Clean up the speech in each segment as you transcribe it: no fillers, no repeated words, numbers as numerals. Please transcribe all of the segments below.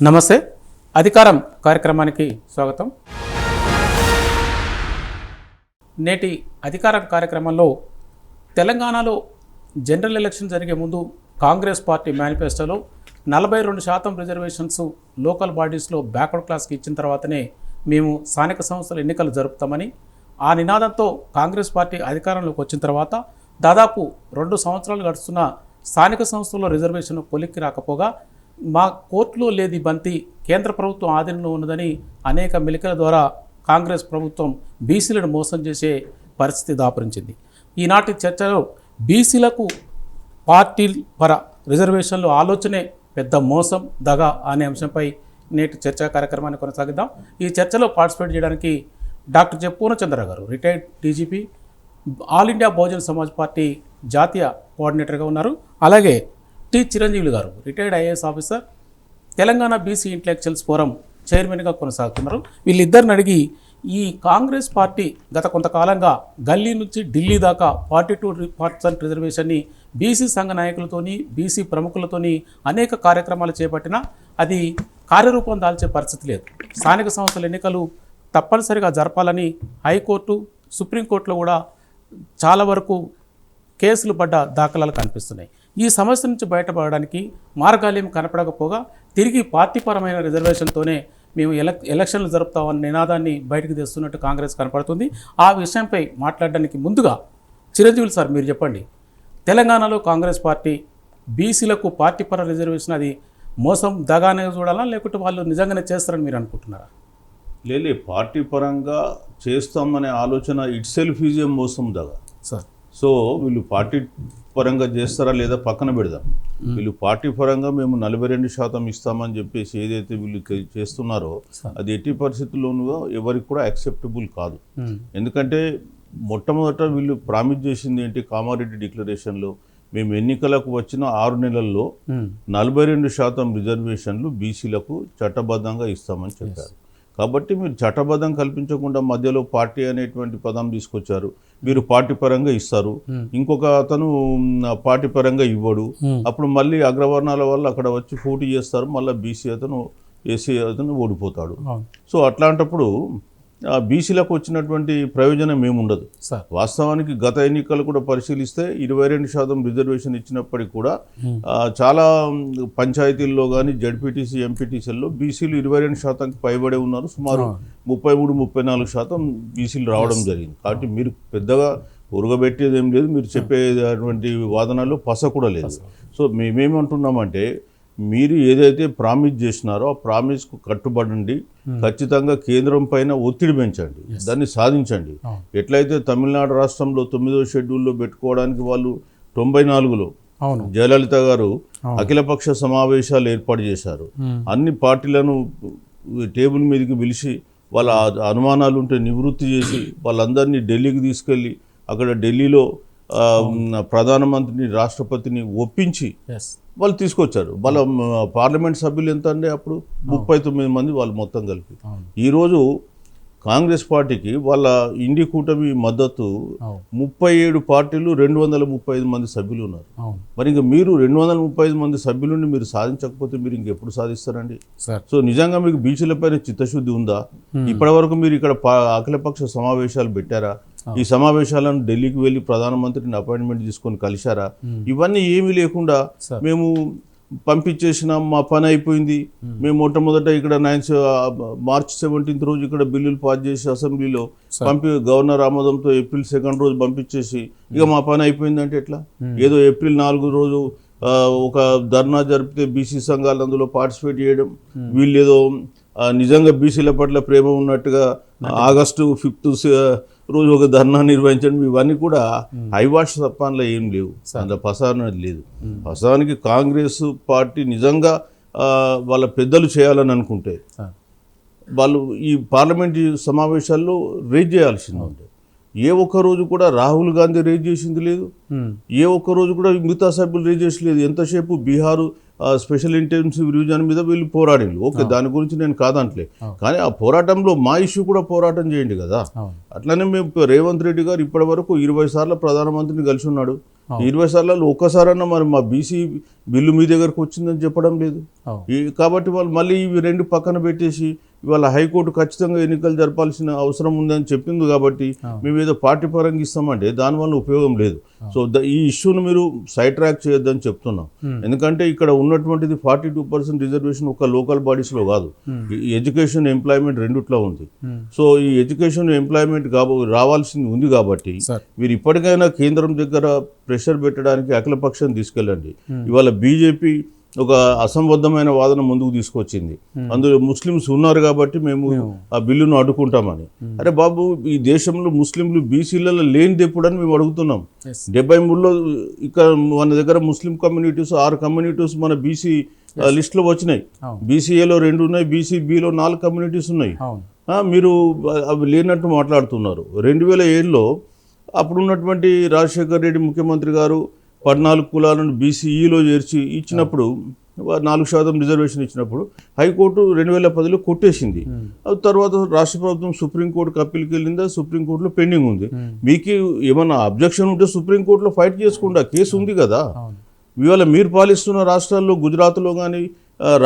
నమస్తే. అధికారం కార్యక్రమానికి స్వాగతం. నేటి అధికారం కార్యక్రమంలో తెలంగాణలో జనరల్ ఎలక్షన్ జరిగే ముందు కాంగ్రెస్ పార్టీ మేనిఫెస్టోలో 42% రిజర్వేషన్స్ లోకల్ బాడీస్లో బ్యాక్వర్డ్ క్లాస్కి ఇచ్చిన తర్వాతనే మేము స్థానిక సంస్థల ఎన్నికలు జరుపుతామని, ఆ నినాదంతో కాంగ్రెస్ పార్టీ అధికారంలోకి వచ్చిన తర్వాత దాదాపు 2 సంవత్సరాలు గడుస్తున్న స్థానిక సంస్థల్లో రిజర్వేషన్ కొలిక్కి రాకపోగా మా కోర్టులో లేది బంతి కేంద్ర ప్రభుత్వం ఆధీనంలో ఉన్నదని అనేక మెలికల ద్వారా కాంగ్రెస్ ప్రభుత్వం బీసీలను మోసం చేసే పరిస్థితి దాపురించింది. ఈనాటి చర్చలో బీసీలకు పార్టీ పర రిజర్వేషన్లు ఆలోచనే పెద్ద మోసం, దగ అనే అంశంపై నేటి చర్చా కార్యక్రమాన్ని కొనసాగిద్దాం. ఈ చర్చలో పార్టిసిపేట్ చేయడానికి డాక్టర్ జె పూర్ణచంద్ర గారు, retired DGP, all India Bahujan Samaj party జాతీయ కోఆర్డినేటర్గా ఉన్నారు. అలాగే టి చిరంజీవి గారు, retired IAS officer, Telangana BC intellectuals forum చైర్మన్గా కొనసాగుతున్నారు. వీళ్ళిద్దరిని అడిగి ఈ కాంగ్రెస్ పార్టీ గత కొంతకాలంగా గల్లీ నుంచి ఢిల్లీ దాకా 42% రిజర్వేషన్ని బీసీ సంఘ నాయకులతోని, బీసీ ప్రముఖులతోని అనేక కార్యక్రమాలు చేపట్టినా అది కార్యరూపం దాల్చే పరిస్థితి లేదు. స్థానిక సంస్థల ఎన్నికలు తప్పనిసరిగా జరపాలని హైకోర్టు, సుప్రీంకోర్టులో కూడా చాలా వరకు కేసులు పడ్డ దాఖలాలు కనిపిస్తున్నాయి. ఈ సమస్య నుంచి బయటపడడానికి మార్గాలేం కనపడకపోగా తిరిగి పార్టీపరమైన రిజర్వేషన్తోనే మేము ఎలక్షన్లు జరుపుతామన్న నినాదాన్ని బయటకు తెస్తున్నట్టు కాంగ్రెస్ కనపడుతుంది. ఆ విషయంపై మాట్లాడడానికి ముందుగా చిరంజీవులు సార్, మీరు చెప్పండి. తెలంగాణలో కాంగ్రెస్ పార్టీ బీసీలకు పార్టీపర రిజర్వేషన్ అది మోసం, దగానే చూడాలా, లేకుంటే వాళ్ళు నిజంగానే చేస్తారని మీరు అనుకుంటున్నారా? లేలే, పార్టీ పరంగా చేస్తామనే ఆలోచన ఇట్ సెల్ఫ్ ఈజ్ ఏ మోసం, దగా సార్. సో వీళ్ళు పార్టీ పరంగా చేస్తారా లేదా పక్కన పెడదాం. వీళ్ళు పార్టీ పరంగా మేము 42% ఇస్తామని చెప్పేసి ఏదైతే వీళ్ళు చేస్తున్నారో అది ఎట్టి పరిస్థితుల్లోనూ ఎవరికి కూడా యాక్సెప్టబుల్ కాదు. ఎందుకంటే మొట్టమొదట వీళ్ళు ప్రామిస్ చేసింది ఏంటి, కామారెడ్డి డిక్లరేషన్లో మేము ఎన్నికలకు వచ్చిన 6 నెలల్లో 42% రిజర్వేషన్లు బీసీలకు చట్టబద్ధంగా ఇస్తామని చెప్పారు. కాబట్టి మీరు చట్టబద్ధం కల్పించకుండా మధ్యలో పార్టీ అనేటువంటి పదం తీసుకొచ్చారు. మీరు పార్టీ పరంగా ఇస్తారు, ఇంకొక అతను పార్టీ పరంగా ఇవ్వడు, అప్పుడు మళ్ళీ అగ్రవర్ణాల వల్ల అక్కడ వచ్చి పోటీ చేస్తారు, మళ్ళీ బీసీ అతను, ఎస్సీ అతను ఓడిపోతాడు. సో అట్లాంటప్పుడు బీసీలకు వచ్చినటువంటి ప్రయోజనం ఏముండదు. వాస్తవానికి గత ఎన్నికలు కూడా పరిశీలిస్తే 22% రిజర్వేషన్ ఇచ్చినప్పటికీ కూడా చాలా పంచాయతీల్లో కానీ జడ్పీటీసీ, ఎంపీటీసీల్లో బీసీలు 22%కి పైబడే ఉన్నారు. సుమారు 33-34% బీసీలు రావడం జరిగింది. కాబట్టి మీరు పెద్దగా ఉరగబెట్టేది ఏం లేదు, మీరు చెప్పేటువంటి వాదనలో పస కూడా లేదు. సో మేమేమంటున్నామంటే, మీరు ఏదైతే ప్రామిస్ చేసినారో ఆ ప్రామిస్కు కట్టుబడండి, ఖచ్చితంగా కేంద్రం పైన ఒత్తిడి పెంచండి, దాన్ని సాధించండి. ఎట్లయితే తమిళనాడు రాష్ట్రంలో 9వ షెడ్యూల్లో పెట్టుకోవడానికి వాళ్ళు 94లో జయలలిత గారు అఖిలపక్ష సమావేశాలు ఏర్పాటు చేశారు. అన్ని పార్టీలను టేబుల్ మీదకి పిలిచి వాళ్ళ అనుమానాలు ఉంటే నివృత్తి చేసి వాళ్ళందరినీ ఢిల్లీకి తీసుకెళ్ళి అక్కడ ఢిల్లీలో ప్రధానమంత్రిని, రాష్ట్రపతిని ఒప్పించి వాళ్ళు తీసుకొచ్చారు. వాళ్ళ పార్లమెంట్ సభ్యులు ఎంత అండి అప్పుడు 39 మంది వాళ్ళు మొత్తం కలిపి. ఈరోజు కాంగ్రెస్ పార్టీకి వాళ్ళ ఇండి కూటమి మద్దతు 37 పార్టీలు, 235 మంది సభ్యులు ఉన్నారు. మరి ఇంకా మీరు 235 మంది సభ్యులని మీరు సాధించకపోతే మీరు ఇంకెప్పుడు సాధిస్తారండి? సో నిజంగా మీకు బీసీలపైన చిత్తశుద్ధి ఉందా? ఇప్పటి వరకు మీరు ఇక్కడ అఖిలపక్ష సమావేశాలు పెట్టారా? ఈ సమావేశాలను ఢిల్లీకి వెళ్ళి ప్రధానమంత్రిని అపాయింట్మెంట్ తీసుకొని కలిశారా? ఇవన్నీ ఏమీ లేకుండా మేము పంపించేసినాం, మా పని అయిపోయింది, మేము మొట్టమొదట ఇక్కడ మార్చ్ 17 రోజు ఇక్కడ బిల్లులు పాస్ చేసి అసెంబ్లీలో గవర్నర్ ఆమోదంతో ఏప్రిల్ 2 రోజు పంపించేసి ఇక మా పని అయిపోయింది అంటే ఎట్లా? ఏదో ఏప్రిల్ 4 రోజు ఒక ధర్నా జరిపితే బీసీ సంఘాలు అందులో పార్టిసిపేట్ చేయడం, వీళ్ళు ఏదో నిజంగా బీసీల పట్ల ప్రేమ ఉన్నట్టుగా ఆగస్టు 5 రోజు ఒక ధర్నా నిర్వహించడం, ఇవన్నీ కూడా హైవాష్ తప్పనలో ఏం లేవు, అంత పసానది లేదు. వాస్తవానికి కాంగ్రెస్ పార్టీ నిజంగా వాళ్ళ పెద్దలు చేయాలని అనుకుంటే వాళ్ళు ఈ పార్లమెంట్ సమావేశాల్లో రేజ్ చేయాల్సింది ఉంది. ఏ ఒక్క రోజు కూడా రాహుల్ గాంధీ రేజ్ చేసింది లేదు, ఏ ఒక్క రోజు కూడా మిగతా సభ్యులు రేజ్ చేసి లేదు. ఎంతసేపు బీహారు స్పెషల్ ఇంటెన్సివ్ రివిజన్ మీద వీళ్ళు పోరాడింది. ఓకే, దాని గురించి నేను కాదంటలే, కానీ ఆ పోరాటంలో మా ఇష్యూ కూడా పోరాటం చేయండి కదా. అట్లనే మేము రేవంత్ రెడ్డి గారు ఇప్పటి వరకు 20 సార్లు ప్రధానమంత్రిని కలిసి ఉన్నాడు. 20 సార్లు ఒక్కసారన్నా మరి మా బీసీ బిల్లు మీ దగ్గరకు వచ్చిందని చెప్పడం లేదు. కాబట్టి వాళ్ళు మళ్ళీ ఇవి రెండు పక్కన పెట్టేసి ఇవాళ హైకోర్టు ఖచ్చితంగా ఎన్నికలు జరపాల్సిన అవసరం ఉందని చెప్పింది కాబట్టి మేము ఏదో పార్టీ పరంగా ఇస్తామంటే దానివల్ల ఉపయోగం లేదు. సో ఈ ఇష్యూను మీరు సైడ్ ట్రాక్ చేయొద్దని చెప్తున్నాం. ఎందుకంటే ఇక్కడ ఉన్నటువంటిది 42% రిజర్వేషన్ ఒక లోకల్ బాడీస్లో కాదు, ఎడ్యుకేషన్ ఎంప్లాయ్మెంట్ రెండిట్లో ఉంది. సో ఈ ఎడ్యుకేషన్ ఎంప్లాయ్మెంట్ రావాల్సింది ఉంది కాబట్టి మీరు ఇప్పటికైనా కేంద్రం దగ్గర ప్రెషర్ పెట్టడానికి అఖిలపక్షం తీసుకెళ్ళండి. ఇవాళ బీజేపీ ఒక అసంబద్ధమైన వాదన ముందుకు తీసుకొచ్చింది, అందులో ముస్లిమ్స్ ఉన్నారు కాబట్టి మేము ఆ బిల్లును అడ్డుకుంటామని. అరే బాబు, ఈ దేశంలో ముస్లింలు బీసీలలో లేనిది ఎప్పుడని మేము అడుగుతున్నాం. 73లో ఇక్కడ మన దగ్గర ముస్లిం కమ్యూనిటీస్ 6 కమ్యూనిటీస్ మన బీసీ లిస్టులో వచ్చినాయి. బీసీఏలో 2 ఉన్నాయి, బీసీబీలో 4 కమ్యూనిటీస్ ఉన్నాయి. మీరు అవి లేనట్టు మాట్లాడుతున్నారు. 2007లో అప్పుడున్నటువంటి రాజశేఖర్ రెడ్డి ముఖ్యమంత్రి గారు 14 కులాలను బీసీఈలో చేర్చి ఇచ్చినప్పుడు 4% రిజర్వేషన్ ఇచ్చినప్పుడు హైకోర్టు 2010లో కొట్టేసింది. తర్వాత రాష్ట్ర ప్రభుత్వం సుప్రీంకోర్టుకి అప్పీల్కి వెళ్ళిందా, సుప్రీంకోర్టులో పెండింగ్ ఉంది. మీకు ఏమన్నా అబ్జెక్షన్ ఉంటే సుప్రీంకోర్టులో ఫైట్ చేసుకుండా కేసు ఉంది కదా. ఇవాళ మీరు పాలిస్తున్న రాష్ట్రాల్లో గుజరాత్లో కానీ,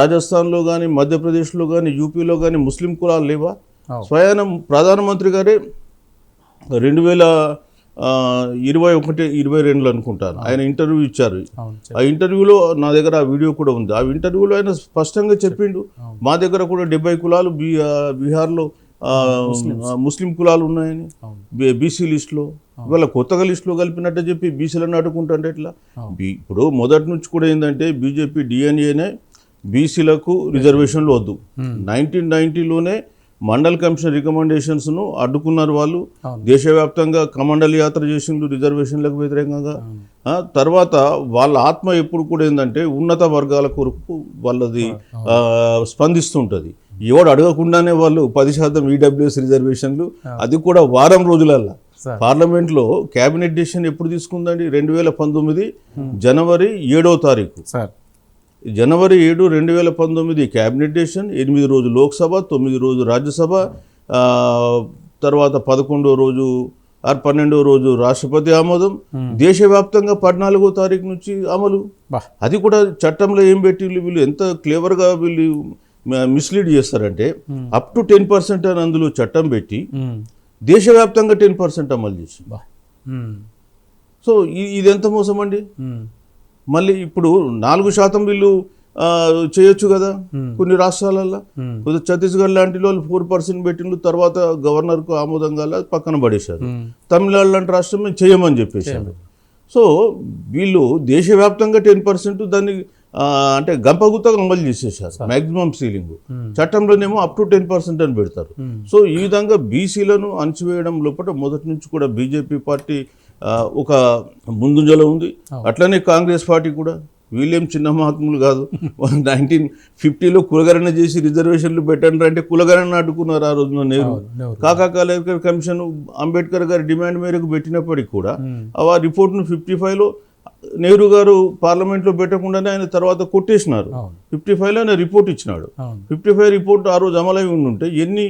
రాజస్థాన్లో కానీ, మధ్యప్రదేశ్లో కానీ, యూపీలో కానీ ముస్లిం కులాలు లేవా? స్వయాన ప్రధానమంత్రి గారే 2021-22 అనుకుంటాను ఆయన ఇంటర్వ్యూ ఇచ్చారు. ఆ ఇంటర్వ్యూలో నా దగ్గర ఆ వీడియో కూడా ఉంది. ఆ ఇంటర్వ్యూలో ఆయన స్పష్టంగా చెప్పిండు, మా దగ్గర కూడా 70 కులాలు బీహార్లో ముస్లిం కులాలు ఉన్నాయని బీసీ లిస్టులో. ఇవాళ కొత్తగా లిస్టులో కలిపినట్టు చెప్పి బీసీలను అడ్డుకుంటుంటే ఎట్లా? ఇప్పుడు మొదటి నుంచి కూడా ఏంటంటే బీజేపీ డిఎన్ఏనే బీసీలకు రిజర్వేషన్లు వద్దు. 1990లోనే మండల్ కమిషన్ రికమెండేషన్స్ను అడ్డుకున్నారు వాళ్ళు. దేశవ్యాప్తంగా కమండల్ యాత్ర చేసిండ్రు రిజర్వేషన్లకు వ్యతిరేకంగా. తర్వాత వాళ్ళ ఆత్మ ఎప్పుడు కూడా ఏంటంటే ఉన్నత వర్గాల కొరకు వాళ్ళది స్పందిస్తుంటుంది. ఎవడు అడగకుండానే వాళ్ళు 10% ఈడబ్ల్యూఎస్ రిజర్వేషన్లు, అది కూడా వారం రోజులల్లా. పార్లమెంట్లో క్యాబినెట్ డెసిషన్ ఎప్పుడు తీసుకుందండి? 2019 జనవరి 7వ తారీఖు. జనవరి 7, 2019 క్యాబినెట్ డెసిషన్, 8 రోజు లోక్సభ, 9 రోజు రాజ్యసభ, తర్వాత 11వ రోజు 12వ రోజు రాష్ట్రపతి ఆమోదం, దేశవ్యాప్తంగా 14వ తారీఖు నుంచి అమలు. అది కూడా చట్టంలో ఏం పెట్టి వీళ్ళు ఎంత క్లేవర్గా వీళ్ళు మిస్లీడ్ చేస్తారంటే అప్ టు 10% అని అందులో చట్టం పెట్టి దేశవ్యాప్తంగా 10% అమలు చేసి. సో ఇది ఎంత మోసం అండి. మళ్ళీ ఇప్పుడు 4% వీళ్ళు చేయొచ్చు కదా కొన్ని రాష్ట్రాలలో. కొద్దిగా ఛత్తీస్గఢ్ లాంటి వాళ్ళు 4% పెట్టిండ్రు, తర్వాత గవర్నర్కు ఆమోదం కాల పక్కన పడేశారు. తమిళనాడు లాంటి రాష్ట్రం మేము చేయమని చెప్పేశారు. సో వీళ్ళు దేశవ్యాప్తంగా 10% దాన్ని అంటే గంపగుత్తగా అమలు చేసేసారు. మ్యాక్సిమం సీలింగ్ చట్టంలోనేమో అప్ టు 10% అని పెడతారు. సో ఈ విధంగా బీసీలను అణచివేయడం లోపల మొదటి నుంచి కూడా బీజేపీ పార్టీ ఒక ముందుంజలో ఉంది. అట్లనే కాంగ్రెస్ పార్టీ కూడా, వీళ్ళేం చిన్న మహాత్ములు కాదు. 1950లో కులగణన చేసి రిజర్వేషన్లు పెట్టండి అంటే కులగణన అడ్డుకున్నారు ఆ రోజున నెహ్రూ. కాకా కాలేకర్ కమిషన్ అంబేద్కర్ గారి డిమాండ్ మేరకు పెట్టినప్పటికీ కూడా ఆ రిపోర్ట్ను 55లో నెహ్రూ గారు పార్లమెంట్లో పెట్టకుండానే ఆయన తర్వాత కొట్టేసినారు. 55లో ఆయన రిపోర్ట్ ఇచ్చినాడు. 55 రిపోర్ట్ ఆ రోజు అమలై ఉండుంటే ఎన్ని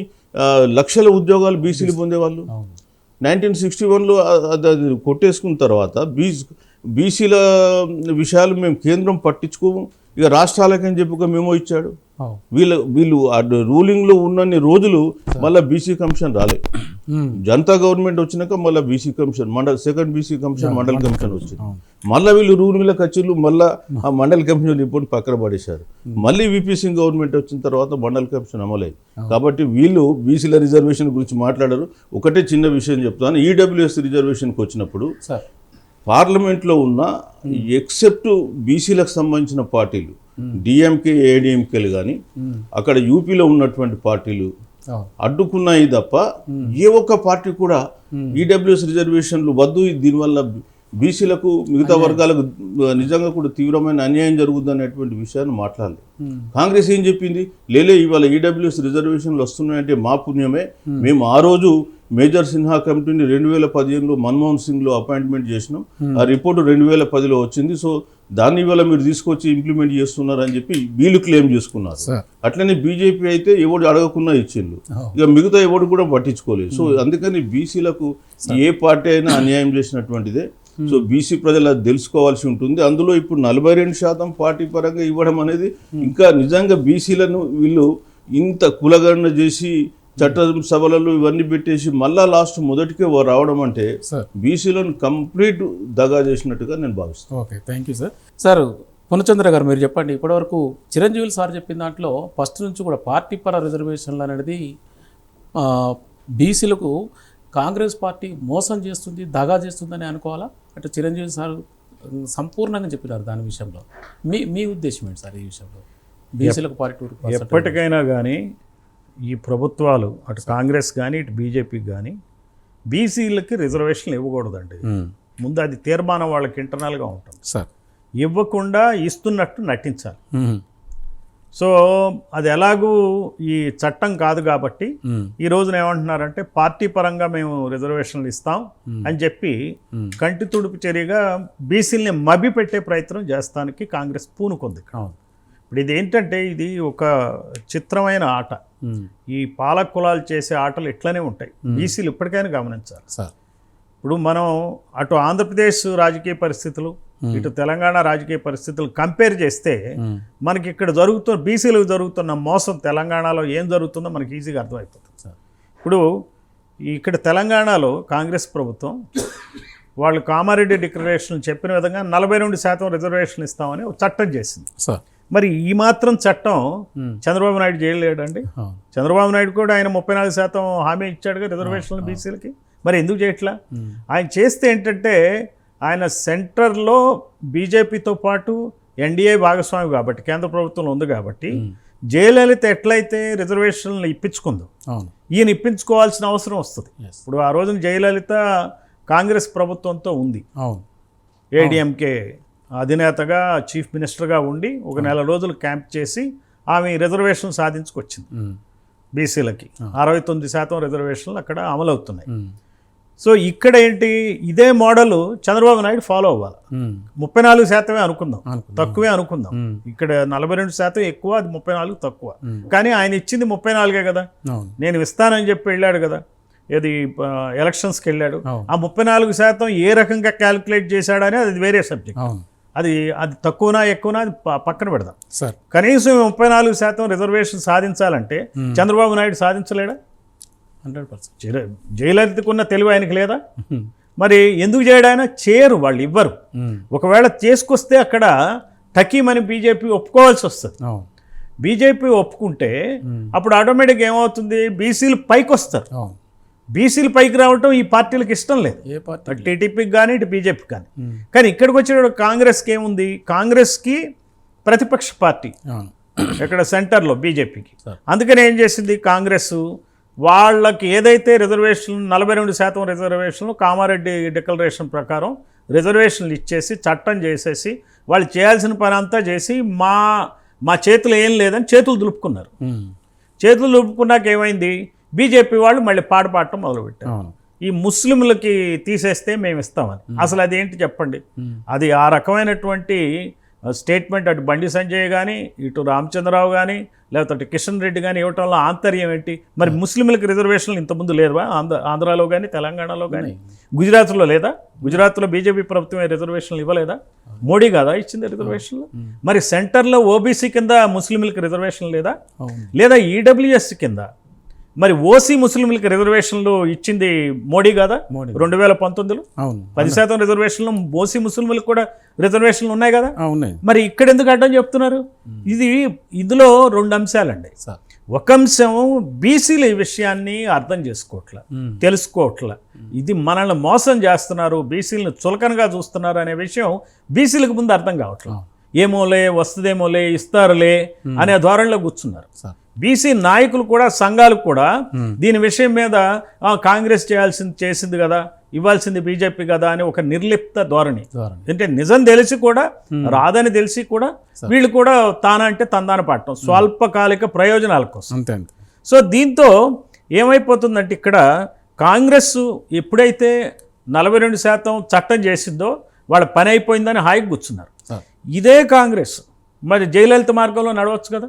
లక్షల ఉద్యోగాలు బీసీలు పొందేవాళ్ళు. 1961లో అది కొట్టేసుకున్న తర్వాత బీసీల విషయాలు మేము కేంద్రం పట్టించుకోము, ఇక రాష్ట్రాలకని చెప్పి ఒక మెమో ఇచ్చాడు. వీళ్ళు రూలింగ్లో ఉన్నన్ని రోజులు మళ్ళీ బీసీ కమిషన్ రాలే. జనతా గవర్నమెంట్ వచ్చినాక మళ్ళీ BC commission second BC commission mandal commission వచ్చింది. మళ్ళీ వీళ్ళు రూలింగ్లకు వచ్చిళ్ళు, మళ్ళీ ఆ మండల్ కమిషన్ రిపోర్ట్ పక్కన పడేశారు. మళ్ళీ వీపీ సింగ్ గవర్నమెంట్ వచ్చిన తర్వాత మండల్ కమిషన్ అమలైంది. కాబట్టి వీళ్ళు బీసీల రిజర్వేషన్ గురించి మాట్లాడారు. ఒకటే చిన్న విషయం చెప్తాను, ఈడబ్ల్యూఎస్ రిజర్వేషన్కి వచ్చినప్పుడు పార్లమెంట్లో ఉన్న ఎక్సెప్ట్ బీసీలకు సంబంధించిన పార్టీలు డిఎంకే, ఏడిఎంకేలు కానీ అక్కడ యూపీలో ఉన్నటువంటి పార్టీలు అడ్డుకున్నాయి తప్ప ఏ ఒక్క పార్టీ కూడా ఈడబ్ల్యూఎస్ రిజర్వేషన్లు వద్దు, దీనివల్ల బీసీలకు మిగతా వర్గాలకు నిజంగా కూడా తీవ్రమైన అన్యాయం జరుగుతుందనేటువంటి విషయాన్ని మాట్లాడలేదు. కాంగ్రెస్ ఏం చెప్పింది, లేలే ఇవాళ ఈడబ్ల్యూఎస్ రిజర్వేషన్లు వస్తున్నాయంటే మా పుణ్యమే, మేము ఆ రోజు మేజర్ సిన్హా కమిటీని 2015లో మన్మోహన్ సింగ్లో అపాయింట్మెంట్ చేసినాం, ఆ రిపోర్టు 2010లో వచ్చింది, సో దాన్ని ఇవాళ మీరు తీసుకొచ్చి ఇంప్లిమెంట్ చేస్తున్నారని చెప్పి వీళ్ళు క్లెయిమ్ చేసుకున్నారు. అట్లనే బీజేపీ అయితే ఎవడు అడగకుండా ఇచ్చిండ్రు, ఇక మిగతా ఎవడు కూడా పట్టించుకోలేదు. సో అందుకని బీసీలకు ఏ పార్టీ అయినా అన్యాయం చేసినటువంటిదే. సో బీసీ ప్రజలు అది తెలుసుకోవాల్సి ఉంటుంది. అందులో ఇప్పుడు 42% పార్టీ పరంగా ఇవ్వడం అనేది ఇంకా నిజంగా బీసీలను వీళ్ళు ఇంత కులగణన చేసి చట్ట సభలలో ఇవన్నీ పెట్టేసి మళ్ళా లాస్ట్ మొదటికే రావడం అంటే బీసీలను కంప్లీట్ దగా చేసినట్టుగా నేను భావిస్తాను. Okay, thank you sir. Sir Punachandra garu, మీరు చెప్పండి, ఇప్పటివరకు చిరంజీవి సార్ చెప్పిన దాంట్లో ఫస్ట్ నుంచి కూడా పార్టీ పర రిజర్వేషన్లు అనేది బీసీలకు కాంగ్రెస్ పార్టీ మోసం చేస్తుంది, దగా చేస్తుందని అనుకోవాలా? అంటే చిరంజీవి సార్ సంపూర్ణంగా చెప్పినారు దాని విషయంలో. మీ ఉద్దేశం ఏంటి సార్ ఈ విషయంలో? బీసీలకు పార్టీ ఎప్పటికైనా కానీ ఈ ప్రభుత్వాలు అటు కాంగ్రెస్ కానీ ఇటు బీజేపీకి కానీ బీసీలకి రిజర్వేషన్లు ఇవ్వకూడదండి. ముందు అది తీర్మానం వాళ్ళకి ఇంటర్నల్గా ఉంటుంది సార్. ఇవ్వకుండా ఇస్తున్నట్టు నటించాలి. సో అది ఎలాగూ ఈ చట్టం కాదు కాబట్టి ఈ రోజున ఏమంటున్నారంటే పార్టీ పరంగా మేము రిజర్వేషన్లు ఇస్తాం అని చెప్పి కంటి తుడుపు చర్యగా బీసీలని మభ్య పెట్టే ప్రయత్నం చేస్తానికి కాంగ్రెస్ పూనుకుంది. ఇప్పుడు ఇది ఏంటంటే ఇది ఒక చిత్రమైన ఆట. ఈ పాలక కులాలు చేసే ఆటలు ఇట్లనే ఉంటాయి. బీసీలు ఇప్పటికైనా గమనించాలి సార్. ఇప్పుడు మనం అటు ఆంధ్రప్రదేశ్ రాజకీయ పరిస్థితులు ఇటు తెలంగాణ రాజకీయ పరిస్థితులు కంపేర్ చేస్తే మనకి ఇక్కడ బీసీలకు జరుగుతున్న మోసం తెలంగాణలో ఏం జరుగుతుందో మనకి ఈజీగా అర్థమైపోతుంది సార్. ఇప్పుడు ఇక్కడ తెలంగాణలో కాంగ్రెస్ ప్రభుత్వం వాళ్ళు కామారెడ్డి డిక్లరేషన్ చెప్పిన విధంగా 42% రిజర్వేషన్ ఇస్తామని ఒక చట్టం చేసింది సార్. మరి ఈ మాత్రం చట్టం చంద్రబాబు నాయుడు చేయలేడండి. చంద్రబాబు నాయుడు కూడా ఆయన 34% హామీ ఇచ్చాడుగా రిజర్వేషన్లు బీసీలకి. మరి ఎందుకు చేయట్లా? ఆయన చేస్తే ఏంటంటే ఆయన సెంటర్లో బీజేపీతో పాటు ఎన్డీఏ భాగస్వామి కాబట్టి కేంద్ర ప్రభుత్వంలో ఉంది కాబట్టి జయలలిత ఎట్లయితే రిజర్వేషన్లు ఇప్పించుకుందో ఈయన ఇప్పించుకోవాల్సిన అవసరం వస్తుంది. ఇప్పుడు ఆ రోజున జయలలిత కాంగ్రెస్ ప్రభుత్వంతో ఉంది, ఏడీఎంకే అధినేతగా చీఫ్ మినిస్టర్గా ఉండి ఒక నెల రోజులు క్యాంప్ చేసి ఆమె రిజర్వేషన్ సాధించుకొచ్చింది. బీసీలకి 69% రిజర్వేషన్లు అక్కడ అమలవుతున్నాయి. సో ఇక్కడ ఏంటి, ఇదే మోడల్ చంద్రబాబు నాయుడు ఫాలో అవ్వాలి. 34% అనుకుందాం, తక్కువే అనుకుందాం. ఇక్కడ 42% ఎక్కువ, అది 34 తక్కువ. కానీ ఆయన ఇచ్చింది 34 కదా. నేను ఇస్తానని చెప్పి వెళ్ళాడు కదా, ఏది ఎలక్షన్స్కి వెళ్ళాడు. ఆ 34% ఏ రకంగా క్యాలిక్యులేట్ చేశాడని అది వేరే సబ్జెక్ట్. అది తక్కువనా ఎక్కువనా అది పక్కన పెడదాం సార్. కనీసం 34% రిజర్వేషన్ సాధించాలంటే చంద్రబాబు నాయుడు సాధించలేడా? 100%. జయలలితకున్న తెలివి ఆయనకి లేదా? మరి ఎందుకు చేయడాయన చేయరు, వాళ్ళు ఇవ్వరు. ఒకవేళ చేసుకొస్తే అక్కడ టకీమని బీజేపీ ఒప్పుకోవాల్సి వస్తుంది. బీజేపీ ఒప్పుకుంటే అప్పుడు ఆటోమేటిక్గా ఏమవుతుంది, బీసీలు పైకి వస్తారు. బీసీలు పైకి రావటం ఈ పార్టీలకు ఇష్టం లేదు, టీడీపీకి కానీ ఇటు బీజేపీకి కానీ. కానీ ఇక్కడికి వచ్చేటప్పుడు కాంగ్రెస్కి ఏముంది, కాంగ్రెస్కి ప్రతిపక్ష పార్టీ ఇక్కడ సెంటర్లో బీజేపీకి. అందుకని ఏం చేసింది కాంగ్రెస్, వాళ్ళకి ఏదైతే రిజర్వేషన్ 42% రిజర్వేషన్లు కామారెడ్డి డిక్లరేషన్ ప్రకారం రిజర్వేషన్లు ఇచ్చేసి చట్టం చేసేసి వాళ్ళు చేయాల్సిన పని అంతా చేసి మా చేతులు ఏం లేదని చేతులు దులుపుకున్నారు. చేతులు దులుపుకున్నాక ఏమైంది, బీజేపీ వాళ్ళు మళ్ళీ పాడపాడటం మొదలుపెట్టారు. ఈ ముస్లింలకి తీసేస్తే మేము ఇస్తామని. అసలు అదేంటి చెప్పండి? అది ఆ రకమైనటువంటి స్టేట్మెంట్ అటు బండి సంజయ్ కానీ ఇటు రామచంద్రరావు కానీ లేకపోతే కిషన్ రెడ్డి కానీ ఇవ్వటంలో ఆంతర్యం ఏంటి? మరి ముస్లింలకు రిజర్వేషన్లు ఇంతకుముందు లేవా? ఆంధ్రాలో కానీ తెలంగాణలో కానీ గుజరాత్లో లేదా? గుజరాత్లో బీజేపీ ప్రభుత్వం రిజర్వేషన్లు ఇవ్వలేదా? మోడీ కాదా ఇచ్చింది రిజర్వేషన్లు? మరి సెంటర్లో ఓబీసీ కింద ముస్లింలకు రిజర్వేషన్ లేదా? లేదా ఈడబ్ల్యూఎస్ కింద మరి ఓసీ ముస్లింలకు రిజర్వేషన్లు ఇచ్చింది మోడీ కాదా? 2019లో 10% రిజర్వేషన్లు ఓసీ ముస్లింలకు కూడా రిజర్వేషన్లు ఉన్నాయి కదా. మరి ఇక్కడ ఎందుకు అడ్డం చెప్తున్నారు? ఇందులో 2 అంశాలండి. ఒక అంశం బీసీల ఈ విషయాన్ని అర్థం చేసుకోవట్లా, తెలుసుకోవట్లా. ఇది మనల్ని మోసం చేస్తున్నారు, బీసీలను చులకనగా చూస్తున్నారు అనే విషయం బీసీలకు ముందు అర్థం కావట్లా. ఏమోలే వస్తుందేమోలే ఇస్తారులే అనే ధోరణిలో కూర్చున్నారు. బీసీ నాయకులు కూడా సంఘాలు కూడా దీని విషయం మీద కాంగ్రెస్ చేసింది కదా, ఇవ్వాల్సింది బీజేపీ కదా అని ఒక నిర్లిప్త ధోరణి. అంటే నిజం తెలిసి కూడా రాదని తెలిసి కూడా వీళ్ళు కూడా తానంటే తందాన పడటం స్వల్పకాలిక ప్రయోజనాల కోసం. సో దీంతో ఏమైపోతుందంటే ఇక్కడ కాంగ్రెస్ ఎప్పుడైతే 42% చట్టం చేసిందో వాళ్ళ పని అయిపోయిందని హాయిగా కూర్చున్నారు. ఇదే కాంగ్రెస్ మరి జయలలిత మార్గంలో నడవచ్చు కదా.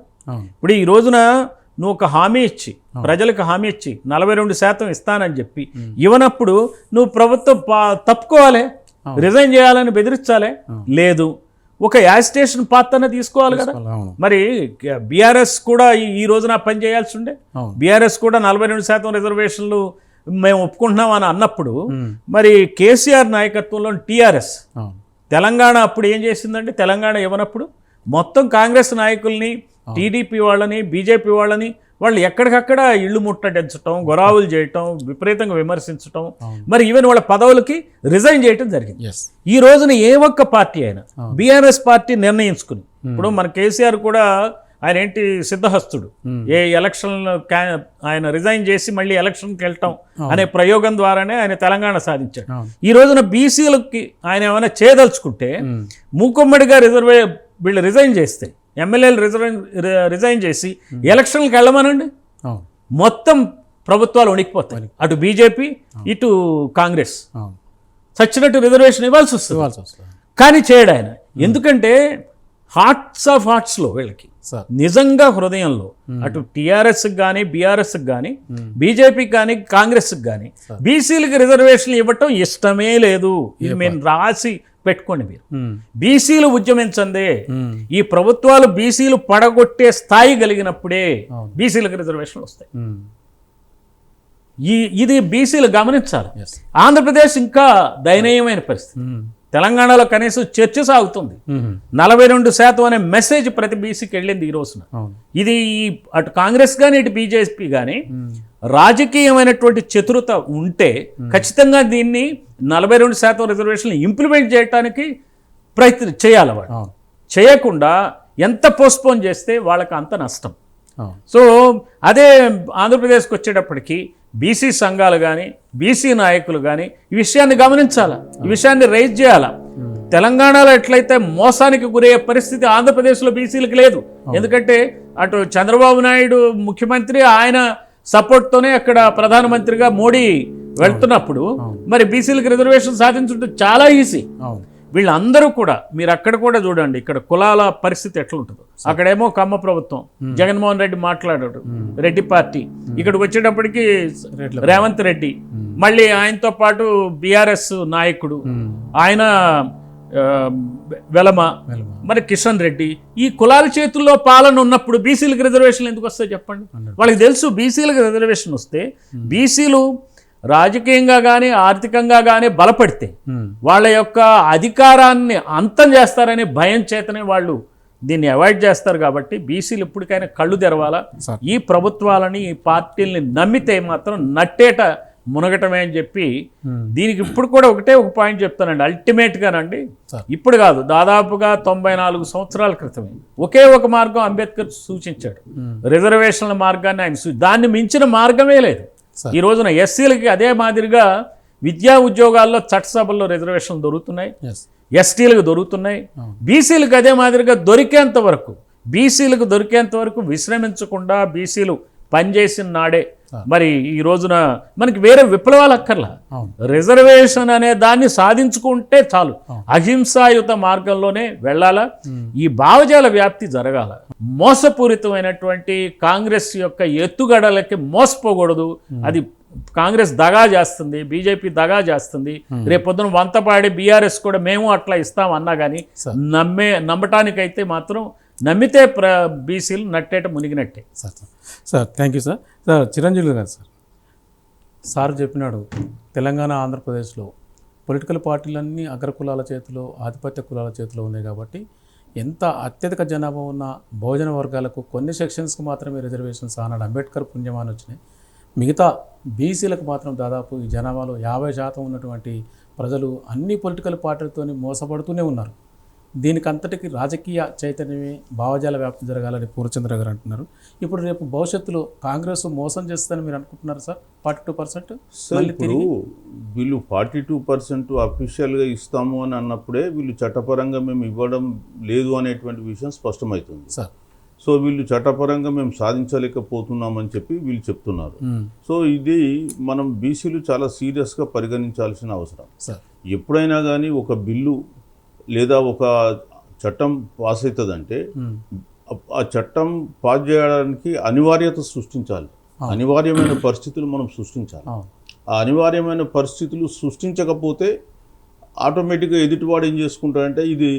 ఇప్పుడు ఈ రోజున నువ్వు ఒక హామీ ఇచ్చి ప్రజలకు హామీ ఇచ్చి 42% ఇస్తానని చెప్పి ఇవ్వనప్పుడు నువ్వు ప్రభుత్వం తప్పుకోవాలి. రిజైన్ చేయాలని బెదిరించాలే లేదు. ఒక యాజిటేషన్ పాత్రనే తీసుకోవాలి కదా. అవును. మరి బీఆర్ఎస్ కూడా ఈ రోజున పని చేయాల్సి ఉండే. బీఆర్ఎస్ కూడా 42% రిజర్వేషన్లు మేము ఒప్పుకుంటున్నాం అని అన్నప్పుడు మరి కేసీఆర్ నాయకత్వంలో టీఆర్ఎస్ తెలంగాణ అప్పుడు ఏం చేసిందండి? తెలంగాణ ఇవ్వనప్పుడు మొత్తం కాంగ్రెస్ నాయకుల్ని, టీడీపీ వాళ్ళని, బీజేపీ వాళ్ళని వాళ్ళు ఎక్కడికక్కడ ఇళ్ళు ముట్టడించటం, గొరావులు చేయటం, విపరీతంగా విమర్శించటం, మరి ఈవెన్ వాళ్ళ పదవులకి రిజైన్ చేయటం జరిగింది. ఈ రోజున ఏ ఒక్క పార్టీ అయినా బీఆర్ఎస్ పార్టీ నిర్ణయించుకుని, ఇప్పుడు మన కేసీఆర్ కూడా ఆయన ఏంటి సిద్ధహస్తుడు, ఏ ఎలక్షన్ ఆయన రిజైన్ చేసి మళ్ళీ ఎలక్షన్కి వెళ్ళటం అనే ప్రయోగం ద్వారానే ఆయన తెలంగాణ సాధించాడు. ఈ రోజున బీసీలకి ఆయన ఏమైనా చేయదలుచుకుంటే మూకుమ్మడిగా వీళ్ళు రిజైన్ చేస్తే, ఎమ్మెల్యేలు రిజైన్ చేసి ఎలక్షన్కి వెళ్ళమనండి, మొత్తం ప్రభుత్వాలు వణికిపోతాయి. అటు బీజేపీ ఇటు కాంగ్రెస్ చచ్చినట్టు రిజర్వేషన్ ఇవ్వాల్సి వస్తుంది. కానీ చేయడు ఆయన. ఎందుకంటే హార్ట్స్ ఆఫ్ హార్ట్స్లో వీళ్ళకి నిజంగా హృదయంలో అటు టీఆర్ఎస్కి కానీ, బీఆర్ఎస్కి కానీ, బీజేపీకి కానీ, కాంగ్రెస్కి కానీ బీసీలకి రిజర్వేషన్లు ఇవ్వటం ఇష్టమే లేదు. ఇది మేము రాసి పెట్టుకోండి. మీరు బీసీలు ఉద్యమించందే, ఈ ప్రభుత్వాలు బీసీలు పడగొట్టే స్థాయి కలిగినప్పుడే బీసీలకు రిజర్వేషన్లు వస్తాయి. ఇది బీసీలు గమనించాలి. ఆంధ్రప్రదేశ్ ఇంకా దయనీయమైన పరిస్థితి. తెలంగాణలో కనీసం చర్చ సాగుతుంది. 42% అనే మెసేజ్ ప్రతి బీసీకి వెళ్ళింది ఈ రోజున. ఇది అటు కాంగ్రెస్ కానీ ఇటు బీజేపీ కానీ రాజకీయమైనటువంటి చతురత ఉంటే ఖచ్చితంగా దీన్ని 42% రిజర్వేషన్లు ఇంప్లిమెంట్ చేయడానికి ప్రయత్నం చేయాలి. వాళ్ళు చేయకుండా ఎంత పోస్ట్పోన్ చేస్తే వాళ్ళకి అంత నష్టం. సో అదే ఆంధ్రప్రదేశ్కి వచ్చేటప్పటికి బీసీ సంఘాలు కానీ, బీసీ నాయకులు కానీ ఈ విషయాన్ని గమనించాలా, ఈ విషయాన్ని రైజ్ చేయాలా. తెలంగాణలో ఎట్లయితే మోసానికి గురయ్యే పరిస్థితి ఆంధ్రప్రదేశ్లో బీసీలకు లేదు. ఎందుకంటే అటు చంద్రబాబు నాయుడు ముఖ్యమంత్రి, ఆయన సపోర్ట్తోనే అక్కడ ప్రధానమంత్రిగా మోడీ వెళ్తున్నప్పుడు మరి బీసీలకు రిజర్వేషన్ సాధించడం చాలా ఈజీ. వీళ్ళందరూ కూడా మీరు అక్కడ కూడా చూడండి, ఇక్కడ కులాల పరిస్థితి ఎట్లా ఉంటుందో. అక్కడేమో కమ్మ ప్రభుత్వం, జగన్మోహన్ రెడ్డి మాట్లాడాడు, రెడ్డి పార్టీ. ఇక్కడికి వచ్చేటప్పటికి రేవంత్ రెడ్డి, మళ్ళీ ఆయనతో పాటు బీఆర్ఎస్ నాయకుడు ఆయన వెలమ, మరి కిషన్ రెడ్డి. ఈ కులాల చేతుల్లో పాలన ఉన్నప్పుడు బీసీలకు రిజర్వేషన్లు ఎందుకు వస్తాయి చెప్పండి? వాళ్ళకి తెలుసు బీసీలకు రిజర్వేషన్ వస్తే బీసీలు రాజకీయంగా కానీ, ఆర్థికంగా కానీ బలపడితే వాళ్ళ యొక్క అధికారాన్ని అంతం చేస్తారనే భయం చేతనే వాళ్ళు దీన్ని అవాయిడ్ చేస్తారు. కాబట్టి బీసీలు ఇప్పటికైనా కళ్ళు తెరవాలా. ఈ ప్రభుత్వాలని, ఈ పార్టీల్ని నమ్మితే మాత్రం నట్టేట మునగటమే అని చెప్పి దీనికి ఇప్పుడు కూడా ఒక పాయింట్ చెప్తానండి. అల్టిమేట్గానండి, ఇప్పుడు కాదు, దాదాపుగా 94 సంవత్సరాల క్రితమే ఒకే ఒక మార్గం అంబేద్కర్ సూచించాడు. రిజర్వేషన్ల మార్గాన్ని ఆయన దాన్ని మించిన మార్గమే లేదు. ఈ రోజున ఎస్సీలకి అదే మాదిరిగా విద్యా ఉద్యోగాల్లో చట్టసభల్లో రిజర్వేషన్లు దొరుకుతున్నాయి, ఎస్టీలకు దొరుకుతున్నాయి. బీసీలకు అదే మాదిరిగా దొరికేంత వరకు విశ్రమించకుండా బీసీలు పనిచేసిన నాడే మరి ఈ రోజున మనకి వేరే విప్లవాలు అక్కర్లా. రిజర్వేషన్ అనే దాన్ని సాధించుకుంటే చాలు, అహింసాయుత మార్గంలోనే వెళ్ళాలా. ఈ భావజాల వ్యాప్తి జరగాల. మోసపూరితమైనటువంటి కాంగ్రెస్ యొక్క ఎత్తుగడలకి మోసపోకూడదు. అది కాంగ్రెస్ దగా చేస్తుంది, బీజేపీ దగా చేస్తుంది. రేపొద్దున వంతపాడి బీఆర్ఎస్ కూడా మేము అట్లా ఇస్తాం అన్నా కానీ నమ్మటానికైతే మాత్రం నమ్మితే బీసీలు నట్టేట మునిగినట్టే. Sir thank you sir. Sir Chiranjeevi garu, sir చెప్పినాడు తెలంగాణ, ఆంధ్రప్రదేశ్లో పొలిటికల్ పార్టీలన్నీ అగ్రకులాల చేతిలో, ఆధిపత్య కులాల చేతిలో ఉన్నాయి. కాబట్టి ఎంత అత్యధిక జనాభా ఉన్న బహుజన వర్గాలకు కొన్ని సెక్షన్స్కి మాత్రమే రిజర్వేషన్స్ ఆనాడు అంబేద్కర్ పుణ్యమాని వచ్చినాయి. మిగతా బీసీలకు మాత్రం దాదాపు ఈ జనాభాలో 50% ఉన్నటువంటి ప్రజలు అన్ని పొలిటికల్ పార్టీలతో మోసపడుతూనే ఉన్నారు. దీనికి అంతటికి రాజకీయ చైతన్యమే, భావజాల వ్యాప్తి జరగాలని పూర్ణచంద్ర గారు అంటున్నారు. ఇప్పుడు రేపు భవిష్యత్తులో కాంగ్రెస్ మోసం చేస్తుందని మీరు అనుకుంటున్నారు సార్? 42% ఇప్పుడు వీళ్ళు 42% అఫీషియల్గా ఇస్తాము అని అన్నప్పుడే వీళ్ళు చట్టపరంగా మేము ఇవ్వడం లేదు అనేటువంటి విషయం స్పష్టమవుతుంది సార్. సో వీళ్ళు చట్టపరంగా మేము సాధించలేకపోతున్నామని చెప్పి వీళ్ళు చెప్తున్నారు. సో ఇది మనం బీసీలు చాలా సీరియస్గా పరిగణించాల్సిన అవసరం. ఎప్పుడైనా కానీ ఒక బిల్లు లేదా ఒక చట్టం పాస్ అవుతుందంటే ఆ చట్టం పాస్ చేయడానికి అనివార్యత సృష్టించాలి, అనివార్యమైన పరిస్థితులు మనం సృష్టించాలి. ఆ అనివార్యమైన పరిస్థితులు సృష్టించకపోతే ఆటోమేటిక్గా ఎదుటివాడు ఏం చేసుకుంటాడంటే ఇది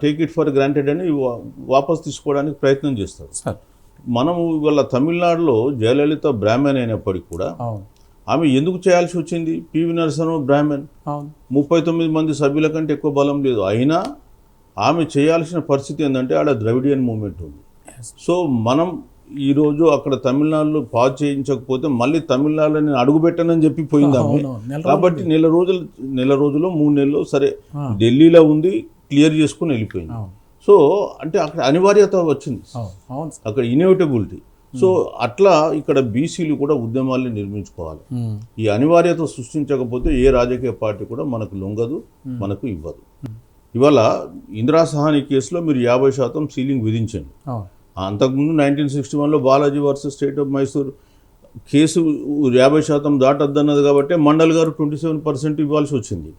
టేక్ ఇట్ ఫర్ గ్రాంటెడ్ అని వాపస్ తీసుకోవడానికి ప్రయత్నం చేస్తారు. సార్ మనము ఇవాళ తమిళనాడులో జయలలిత బ్రాహ్మణ్ అయినప్పటికీ కూడా అవును ఆమె ఎందుకు చేయాల్సి వచ్చింది? పివి నరసింహరావు బ్రాహ్మణ్, అవును 39 మంది సభ్యుల కంటే ఎక్కువ బలం లేదు. అయినా ఆమె చేయాల్సిన పరిస్థితి ఏంటంటే ఆడ ద్రవిడియన్ మూమెంట్ ఉంది. సో మనం ఈరోజు అక్కడ తమిళనాడులో పాస్ చేయించకపోతే మళ్ళీ తమిళనాడులో నేను అడుగుపెట్టానని చెప్పి పోయింది ఆమె. కాబట్టి నెల రోజులు 3 నెలలు సరే ఢిల్లీలో ఉంది, క్లియర్ చేసుకుని వెళ్ళిపోయింది. సో అంటే అక్కడ అనివార్యత వచ్చింది, అక్కడ ఇన్ఎవిటబిలిటీ. సో అట్లా ఇక్కడ బీసీలు కూడా ఉద్యమాల్ని నిర్మించుకోవాలి. ఈ అనివార్యత సృష్టించకపోతే ఏ రాజకీయ పార్టీ కూడా మనకు లొంగదు, మనకు ఇవ్వదు. ఇవాళ ఇందిరా సహాని కేసులో మీరు 50% సీలింగ్ విధించండి. అంతకుముందు 1961లో Balaji versus state of Mysore case 50% దాటద్దన్నది కాబట్టి మండల్ గారు 27% ఇవ్వాల్సి వచ్చింది.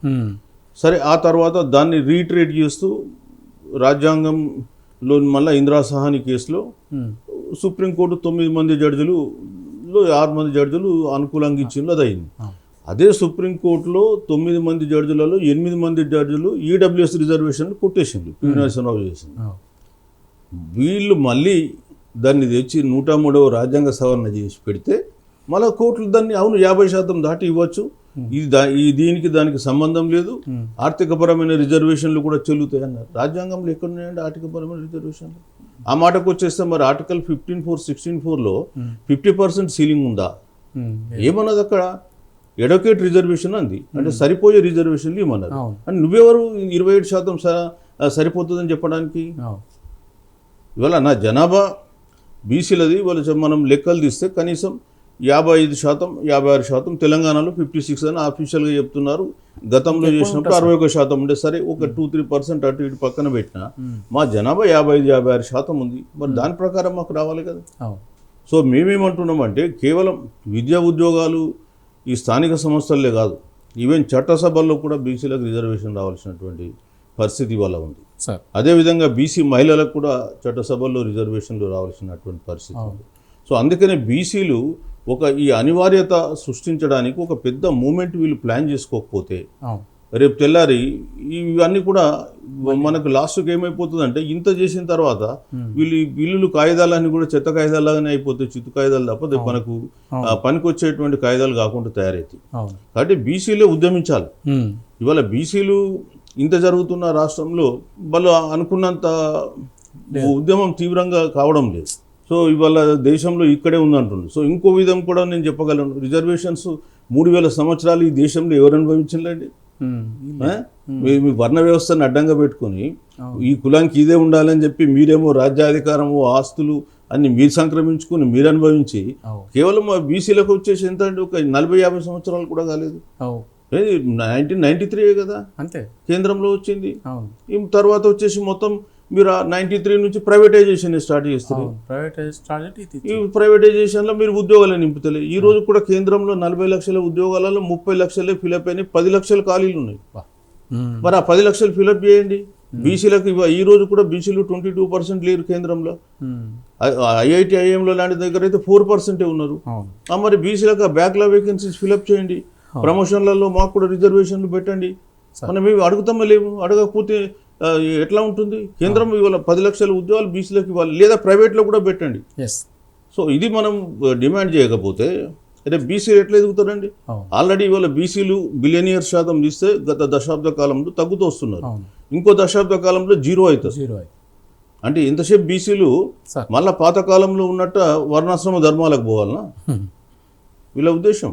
సరే ఆ తర్వాత దాన్ని రీట్రేట్ చేస్తూ రాజ్యాంగంలో మళ్ళీ ఇందిరా సహాని కేసులో సుప్రీంకోర్టు 9 మంది జడ్జిలు 6 మంది జడ్జిలు అనుకూలంగా ఇచ్చింది, అది అయింది. అదే సుప్రీంకోర్టులో 9 మంది జడ్జిలలో 8 మంది జడ్జిలు ఈడబ్ల్యూఎస్ రిజర్వేషన్ కొట్టేసింది, పివి నరసింహరావు చేసింది. వీళ్ళు మళ్ళీ దాన్ని తెచ్చి 103వ రాజ్యాంగ సవరణ చేసి పెడితే మళ్ళీ కోర్టులు దాన్ని అవును 50% దాటి ఇవ్వచ్చు, ఇది దీనికి దానికి సంబంధం లేదు, ఆర్థికపరమైన రిజర్వేషన్లు కూడా చెల్లుతాయి అన్నారు. రాజ్యాంగంలో ఎక్కడున్నాయండి ఆర్థికపరమైన రిజర్వేషన్లు? ఆ మాటకు వచ్చేస్తే మరి ఆర్టికల్ 15(4), 16(4)లో 50% సీలింగ్ ఉందా? ఏమన్నది అక్కడ? ఎడొకేట్ రిజర్వేషన్ అంది, అంటే సరిపోయే రిజర్వేషన్లు ఇవ్వమన్నారు. అంటే నువ్వెవరు 27% సరిపోతుందని చెప్పడానికి? ఇవాళ నా జనాభా బీసీలది ఇవాళ మనం లెక్కలు తీస్తే కనీసం 55%, 56%, తెలంగాణలో 56 అని ఆఫీషియల్గా చెప్తున్నారు. గతంలో చేసినప్పుడు 61% ఉండే. సరే ఒక 2-3% అటు ఇటు పక్కన పెట్టినా మా జనాభా 55-56% ఉంది. మరి దాని ప్రకారం మాకు రావాలి కదా. సో మేమేమంటున్నామంటే కేవలం విద్యా ఉద్యోగాలు ఈ స్థానిక సంస్థలే కాదు, ఈవెన్ చట్టసభల్లో కూడా బీసీలకు రిజర్వేషన్ రావాల్సినటువంటి పరిస్థితి వల్ల ఉంది. అదేవిధంగా బీసీ మహిళలకు కూడా చట్టసభల్లో రిజర్వేషన్లు రావాల్సినటువంటి పరిస్థితి ఉంది. సో అందుకనే బీసీలు ఈ అనివార్యత సృష్టించడానికి ఒక పెద్ద మూమెంట్ వీళ్ళు ప్లాన్ చేసుకోకపోతే రేపు తెల్లారి ఇవన్నీ కూడా మనకు లాస్ట్కి ఏమైపోతుందంటే ఇంత చేసిన తర్వాత వీళ్ళు బిల్లులు కాగితాలన్నీ కూడా చెత్త కాగితాలాగానే అయిపోతాయి, చిత్తు కాగితాలు తప్ప మనకు పనికొచ్చేటువంటి కాగితాలు కాకుండా తయారవుతాయి. కాబట్టి బీసీలే ఉద్యమించాలి. ఇవాళ బీసీలు ఇంత జరుగుతున్న రాష్ట్రంలో వాళ్ళు అనుకున్నంత ఉద్యమం తీవ్రంగా కావడం లేదు. సో ఇవాళ దేశంలో ఇక్కడే ఉందంటుండ్రు. సో ఇంకో విధం కూడా నేను చెప్పగలను, రిజర్వేషన్స్ 3000 సంవత్సరాలు ఈ దేశంలో ఎవరు అనుభవించలేండి? మీ వర్ణ వ్యవస్థను అడ్డంగా పెట్టుకొని ఈ కులానికి ఇదే ఉండాలని చెప్పి మీరేమో రాజ్యాధికారము ఆస్తులు అన్ని మీరు సంక్రమించుకుని మీరు అనుభవించి కేవలం బీసీలకు వచ్చేసి ఎంత అంటే ఒక 40-50 సంవత్సరాలు కూడా కాలేదు. 1993 కదా అంతే కేంద్రంలో వచ్చింది. తర్వాత వచ్చేసి మొత్తం మీరు 93 నుంచి ప్రైవేటైజేషన్ స్టార్ట్ చేస్తారు. ఈ ప్రైవేటైజేషన్లో మీరు ఉద్యోగాలు నింపుతలే. ఈ రోజు కూడా కేంద్రంలో 40 లక్షల ఉద్యోగాలలో 30 లక్షలే ఫిలప్ అయినాయి, 10 లక్షల ఖాళీలు ఉన్నాయి. మరి ఆ 10 లక్షలు ఫిలప్ చేయండి. బీసీలకు ఈ రోజు కూడా బీసీలు 22% లేరు కేంద్రంలో. ఐఐటి ఐఎంలో లాంటి దగ్గర అయితే 4% ఉన్నారు. మరి బీసీలకు బ్యాక్లాగ్ వేకెన్సీస్ ఫిలప్ చేయండి, ప్రమోషన్లలో మాకు కూడా రిజర్వేషన్లు పెట్టండి. మనం ఏమి అడుగుతామో లేవు. అడగకపోతే ఎట్లా ఉంటుంది? కేంద్రం ఇవాళ 10 లక్షల ఉద్యోగాలు బీసీలకు ఇవ్వాలి, లేదా ప్రైవేట్లో కూడా పెట్టండి. సో ఇది మనం డిమాండ్ చేయకపోతే రేపు బీసీలు ఎట్లా ఎదుగుతారండి? ఆల్రెడీ ఇవాళ బీసీలు బిలియనియర్ శాతం తీస్తే గత దశాబ్ద కాలంలో తగ్గుతూ వస్తున్నారు, ఇంకో దశాబ్ద కాలంలో జీరో అవుతుంది. అంటే ఇంతసేపు బీసీలు మళ్ళా పాతకాలంలో ఉన్నట్ట వర్ణాశ్రమ ధర్మాలకు పోవాలనా వీళ్ళ ఉద్దేశం?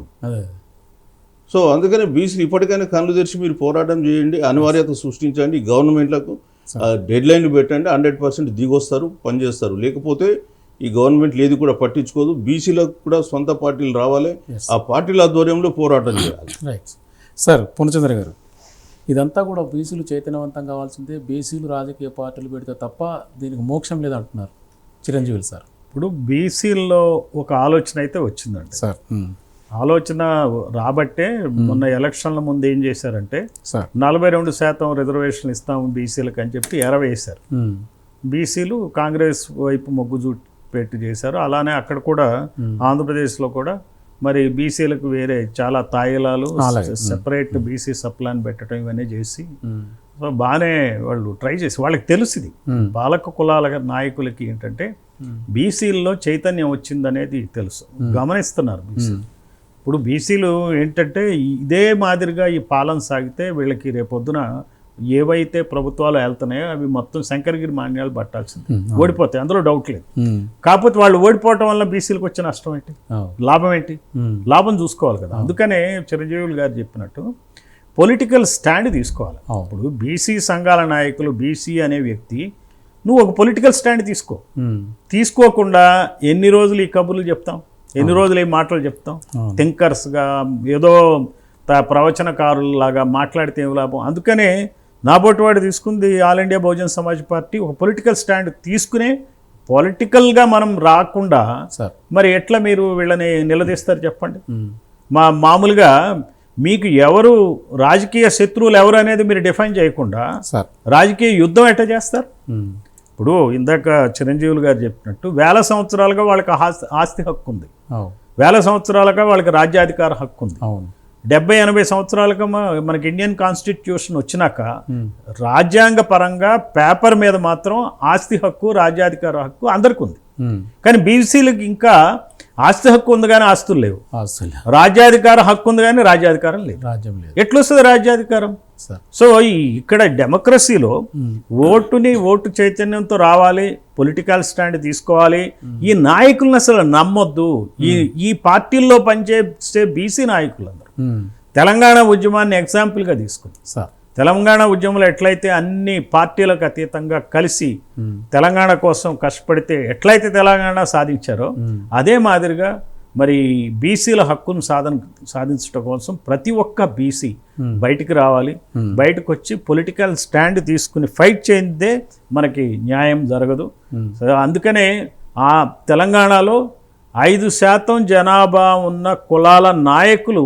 సో అందుకనే బీసీలు ఇప్పటికైనా కళ్ళు తెరిచి మీరు పోరాటం చేయండి, అనివార్యత సృష్టించండి, గవర్నమెంట్లకు డెడ్ లైన్లు పెట్టండి, 100% దిగొస్తారు, పనిచేస్తారు. లేకపోతే ఈ గవర్నమెంట్లు ఏది కూడా పట్టించుకోదు. బీసీలకు కూడా సొంత పార్టీలు రావాలి, ఆ పార్టీల ఆధ్వర్యంలో పోరాటం చేయాలి. Right sir. పూర్ణచంద్ర గారు, ఇదంతా కూడా బీసీలు చైతన్యవంతం కావాల్సిందే, బీసీలు రాజకీయ పార్టీలు పెడితే తప్ప దీనికి మోక్షం లేదంటున్నారు చిరంజీవి సార్. ఇప్పుడు బీసీల్లో ఒక ఆలోచన అయితే వచ్చిందండి సార్. ఆలోచన రాబట్టే మొన్న ఎలక్షన్ల ముందు ఏం చేశారంటే 42% రిజర్వేషన్లు ఇస్తాము బీసీలకు అని చెప్పి ఎరవేశారు. బీసీలు కాంగ్రెస్ వైపు మొగ్గు పెట్టి చేశారు. అలానే అక్కడ కూడా ఆంధ్రప్రదేశ్లో కూడా మరి బీసీలకు వేరే చాలా తాయిలాలు అలాగే. సెపరేట్ బీసీ సప్లాన్ పెట్టడం ఇవన్నీ చేసి సో బాగానే వాళ్ళు ట్రై చేసి వాళ్ళకి తెలుసుది పాలక కులాల నాయకులకి ఏంటంటే బీసీల్లో చైతన్యం వచ్చిందనేది తెలుసు, గమనిస్తున్నారు బీసీలు. ఇప్పుడు బీసీలు ఏంటంటే ఇదే మాదిరిగా ఈ పాలన సాగితే వీళ్ళకి రేపొద్దున ఏవైతే ప్రభుత్వాలు వెళ్తున్నాయో అవి మొత్తం శంకరగిరి మాన్యాలు పట్టాల్సింది, ఓడిపోతాయి, అందులో డౌట్ లేదు. కాకపోతే వాళ్ళు ఓడిపోవటం వల్ల బీసీలకు వచ్చే నష్టం ఏంటి, లాభం ఏంటి? లాభం చూసుకోవాలి కదా. అందుకనే చిరంజీవులు గారు చెప్పినట్టు పొలిటికల్ స్టాండ్ తీసుకోవాలి. ఇప్పుడు బీసీ సంఘాల నాయకులు, బీసీ అనే వ్యక్తి, నువ్వు ఒక పొలిటికల్ స్టాండ్ తీసుకోకుండా ఎన్ని రోజులు ఈ కబుర్లు చెప్తాం, ఎన్ని రోజులు ఈ మాటలు చెప్తాం, థింకర్స్గా ఏదో ప్రవచనకారులాగా మాట్లాడితే ఏం లాభం? అందుకనే నాబోటివాడు తీసుకుంది all India Bahujan Samaj party ఒక పొలిటికల్ స్టాండ్ తీసుకునే, పొలిటికల్గా మనం రాకుండా మరి ఎట్లా మీరు వీళ్ళని నిలదీస్తారు చెప్పండి? మామూలుగా మీకు ఎవరు రాజకీయ శత్రువులు ఎవరు అనేది మీరు డిఫైన్ చేయకుండా రాజకీయ యుద్ధం ఎట్లా చేస్తారు? ఇప్పుడు ఇందాక చిరంజీవులు గారు చెప్పినట్టు వేల సంవత్సరాలుగా వాళ్ళకి ఆస్తి హక్కు ఉంది, వేల సంవత్సరాలుగా వాళ్ళకి రాజ్యాధికార హక్కు ఉంది. 70-80 సంవత్సరాలుగా మనకి ఇండియన్ కాన్స్టిట్యూషన్ వచ్చినాక రాజ్యాంగ పరంగా పేపర్ మీద మాత్రం ఆస్తి హక్కు, రాజ్యాధికార హక్కు అందరికి ఉంది. కానీ బీసీలకు ఇంకా ఆస్తి హక్కు ఉంది కానీ ఆస్తులు లేవు, రాజ్యాధికార హక్కు ఉంది కానీ రాజ్యాధికారం లేదు. ఎట్లొస్తుంది రాజ్యాధికారం? సో ఇక్కడ డెమోక్రసీలో ఓటు చైతన్యంతో రావాలి, పొలిటికల్ స్టాండ్ తీసుకోవాలి. ఈ నాయకులను అసలు నమ్మొద్దు. ఈ పార్టీల్లో పనిచేసే బీసీ నాయకులందరూ తెలంగాణ ఉద్యమాన్ని ఎగ్జాంపుల్గా తీసుకుంది. తెలంగాణ ఉద్యమంలో ఎట్లయితే అన్ని పార్టీలకు అతీతంగా కలిసి తెలంగాణ కోసం కష్టపడితే ఎట్లయితే తెలంగాణ సాధించారో అదే మాదిరిగా మరి బీసీల హక్కును సాధించడం కోసం ప్రతి ఒక్క బీసీ బయటికి రావాలి. బయటకు వచ్చి పొలిటికల్ స్టాండ్ తీసుకుని ఫైట్ చేయిందే మనకి న్యాయం జరగదు. అందుకనే ఆ తెలంగాణలో 5% జనాభా ఉన్న కులాల నాయకులు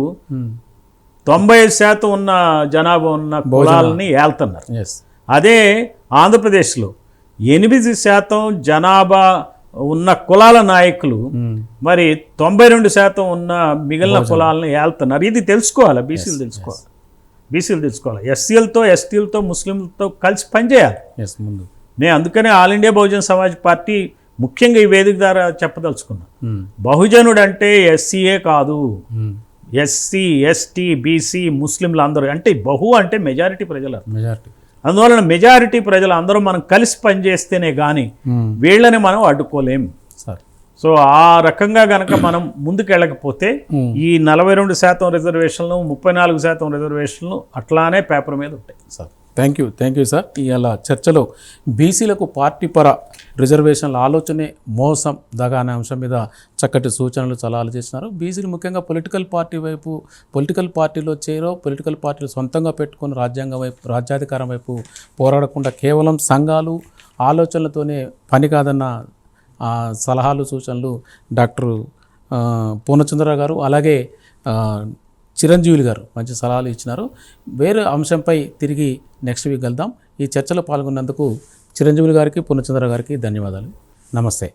90% ఉన్న జనాభా ఉన్న కులాలని ఏళ్తున్నారు. అదే ఆంధ్రప్రదేశ్లో 8% జనాభా ఉన్న కులాల నాయకులు మరి 92% ఉన్న మిగిలిన కులాలను ఏళ్తున్నారు. ఇది తెలుసుకోవాలి, బీసీలు తెలుసుకోవాలి. ఎస్సీలతో, ఎస్టీలతో, ముస్లింలతో కలిసి పనిచేయాలి. నేను అందుకనే all India Bahujan Samaj party ముఖ్యంగా ఈ వేదిక ద్వారా చెప్పదలుచుకున్నా, బహుజనుడు అంటే ఎస్సీఏ కాదు, ఎస్సీ, ఎస్టీ, బీసీ, ముస్లింలు అందరూ అంటే అంటే మెజారిటీ ప్రజలు. అందువలన మెజారిటీ ప్రజలు అందరూ మనం కలిసి పనిచేస్తేనే కానీ వీళ్ళని మనం అడ్డుకోలేం. సో ఆ రకంగా గనక మనం ముందుకెళ్ళకపోతే ఈ 42% రిజర్వేషన్లు, 34% రిజర్వేషన్లు అట్లానే పేపర్ మీద ఉంటాయి. Thank you sir. ఇవాళ చర్చలో బీసీలకు పార్టీ పర రిజర్వేషన్ల ఆలోచనే మోసం, దగా అనే అంశం మీద చక్కటి సూచనలు సలహాలు చేసినారు. బీసీలు ముఖ్యంగా పొలిటికల్ పార్టీలో చేరో, పొలిటికల్ పార్టీలు సొంతంగా పెట్టుకొని రాజ్యాధికారం వైపు పోరాడకుండా కేవలం సంఘాలు ఆలోచనలతోనే పని కాదన్న సలహాలు, సూచనలు డాక్టర్ పూర్ణచంద్రరావు గారు అలాగే చిరంజీవులు గారు మంచి సలహాలు ఇచ్చినారు. వేరే అంశంపై తిరిగి నెక్స్ట్ వీక్ వెళ్దాం. ఈ చర్చలో పాల్గొన్నందుకు చిరంజీవులు గారికి, పూర్ణచంద్ర గారికి ధన్యవాదాలు. నమస్తే.